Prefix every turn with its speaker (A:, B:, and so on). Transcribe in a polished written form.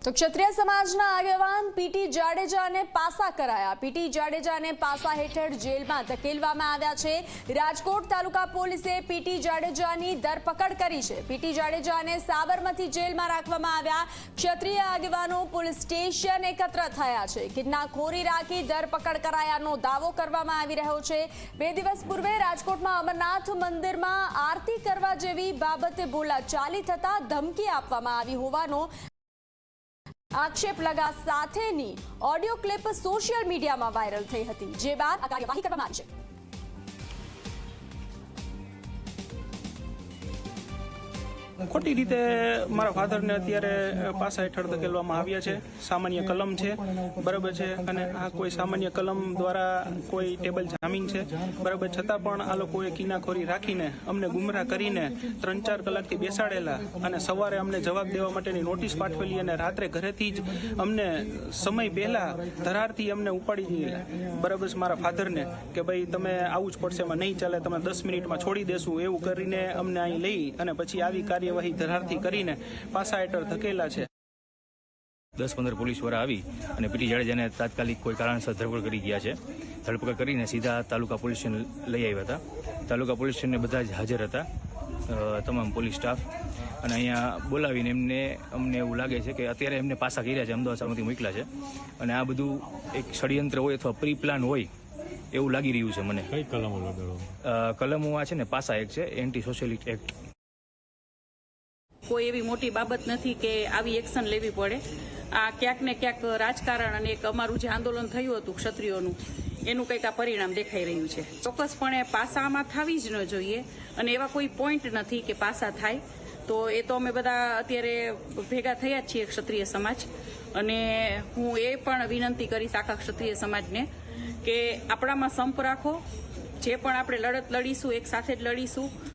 A: તો ક્ષત્રિય સમાજના આગેવાન પીટી જાડેજાને પાસા કરાયા। પીટી જાડેજાને પાસા હેઠળ જેલમાં ધકેલવામાં આવ્યા છે। રાજકોટ તાલુકા પોલીસે પીટી જાડેજાની ધરપકડ કરી છે। પીટી જાડેજાને સાબરમતી જેલમાં રાખવામાં આવ્યા। ક્ષત્રિય આગેવાનો પોલીસ સ્ટેશન એકત્ર થયા છે। કિન્નાખોરી રાખી ધરપકડ કરાયાનો દાવો કરવામાં આવી રહ્યો છે। 2 દિવસ પૂર્વે રાજકોટમાં અમરનાથ મંદિરમાં આરતી કરવા જેવી બાબતે બોલાચાલી થતા ધમકી આપવામાં આવી હોવાનો આક્ષેપ લગા સાથેની ઓડિયો ક્લિપ સોશિયલ મીડિયામાં વાયરલ થઈ હતી, જે બાદ આ કાર્યવાહી કરવામાં આવી છે।
B: ખોટી રીતે મારા ફાધરને અત્યારે પાસા હેઠળ ધકેલવામાં આવ્યા છે। સામાન્ય કલમ છે, બરાબર છે, અને આ કોઈ સામાન્ય કલમ દ્વારા કોઈ ટેબલ જામીન છે, બરાબર, છતાં પણ આ લોકોએ કિનાખોરી રાખીને અમને ગુમરાહ કરીને 3-4 કલાકથી બેસાડેલા અને સવારે અમને જવાબ દેવા માટેની નોટિસ પાઠવેલી અને રાત્રે ઘરેથી જ અમને સમય પહેલા ધરારથી અમને ઉપાડી દીધેલા, બરાબર છે, મારા ફાધરને કે ભાઈ તમે આવું જ પડશે, એમાં નહીં ચાલે, તમે 10 મિનિટમાં છોડી દેશું, એવું કરીને અમને અહીં લઈ અને પછી આવી કાર્યવાહી ધરારથી કરીને પાસા હેઠળ ધકેલા છે।
C: 10-15 પોલીસ વાળા આવી અને પીટી જાડેજાને તાત્કાલિક કોઈ કારણસર ધરપકડ કરી ગયા છે। ધરપકડ કરીને સીધા તાલુકા પોલીસ સ્ટેશન લઈ આવ્યા હતા। તાલુકા પોલીસ સ્ટેશને બધા જ હાજર હતા, તમામ પોલીસ સ્ટાફ, અને અહીંયા બોલાવીને અમને એવું લાગે છે કે અત્યારે એમને પાસા કર્યા છે, અમદાવાદ સાબરમતી મોકલ્યા છે, અને આ બધું એક ષડયંત્ર હોય અથવા પ્રી પ્લાન હોય એવું લાગી રહ્યું છે મને।
D: કઈ કલમો લગાડો?
C: કલમો આ છે ને પાસા એક છે, એન્ટી સોશિયલિસ્ટ એક્ટ।
E: કોઈ એવી મોટી બાબત નથી કે આવી એક્શન લેવી પડે। આ ક્યાંક ને ક્યાંક રાજકારણ અને એક અમારું જે આંદોલન થયું હતું ક્ષત્રિયોનું, એનું કંઈક આ પરિણામ દેખાઈ રહ્યું છે। ચોક્કસપણે પાસામાં થવી જ ન જોઈએ, અને એવા કોઈ પોઈન્ટ નથી કે પાસા થાય, તો એ તો અમે બધા અત્યારે ભેગા થયા જ છીએ ક્ષત્રિય સમાજ, અને હું એ પણ વિનંતી કરીશ આખા ક્ષત્રિય સમાજને કે આપણામાં સંપ રાખો, જે પણ આપણે લડત લડીશું એક સાથે જ લડીશું।